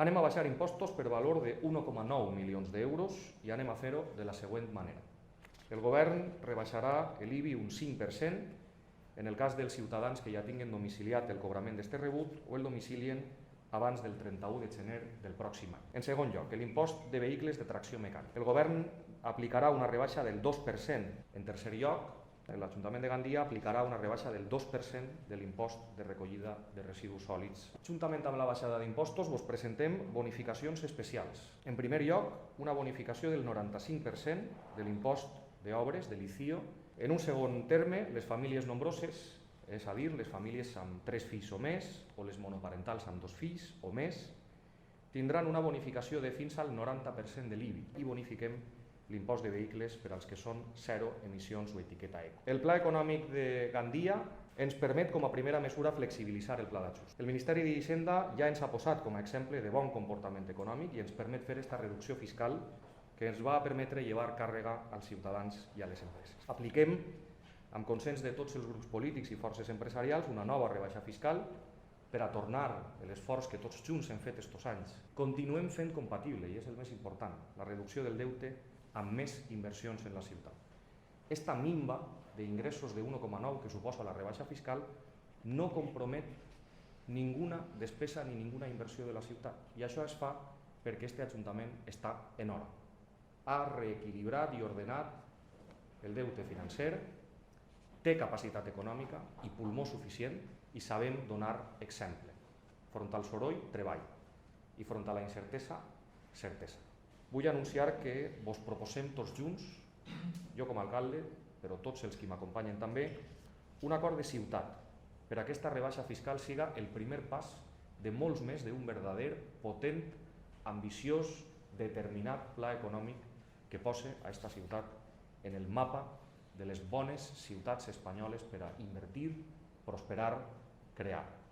Anem a baixar impostos per valor de 1,9 milions d'euros i anem a fer-ho de la següent manera. El govern rebaixarà l'IBI un 5% en el cas dels ciutadans que ja tinguen domiciliat el cobrament d'este rebut o el domicilien abans del 31 de gener del pròxim any. En segon lloc, l'impost de vehicles de tracció mecànica. El govern aplicarà una rebaixa del 2%. En tercer lloc, l'Ajuntament de Gandia aplicarà una rebaixa del 2% de l'impost de recollida de residus sòlids. Juntament amb la baixada d'impostos, vos presentem bonificacions especials. En primer lloc, una bonificació del 95% de l'impost d'obres, de l'ICIO. En un segon terme, les famílies nombroses, és a dir, les famílies amb 3 fills o més, o les monoparentals amb 2 fills o més, tindran una bonificació de fins al 90% de l'IBI i bonifiquem l'impost de vehicles per als que són zero emissions o etiqueta eco. El Pla Econòmic de Gandia ens permet com a primera mesura flexibilitzar el pla d'ajust. El Ministeri d'Hisenda ja ens ha posat com a exemple de bon comportament econòmic i ens permet fer aquesta reducció fiscal que ens va permetre llevar càrrega als ciutadans i a les empreses. Apliquem, amb consens de tots els grups polítics i forces empresarials, una nova rebaixa fiscal per a tornar l'esforç que tots junts hem fet estos anys. Continuem fent compatible, i és el més important, la reducció del deute amb més inversions en la ciutat. Esta minva d'ingressos de 1,9 que suposa la rebaixa fiscal no compromet ninguna despesa ni ninguna inversió de la ciutat i això es fa perquè este Ajuntament està en hora. Ha reequilibrat i ordenat el deute financer, té capacitat econòmica i pulmó suficient i sabem donar exemple. Front al soroll, treball i front a la incertesa, certesa. Vull anunciar que vos proposem tots junts, jo com a alcalde, però tots els que m'acompanyen també, un acord de ciutat per a aquesta rebaixa fiscal siga el primer pas de molts més d'un verdader, potent, ambiciós, determinat pla econòmic que posa a esta ciutat en el mapa de les bones ciutats espanyoles per a invertir, prosperar, crear.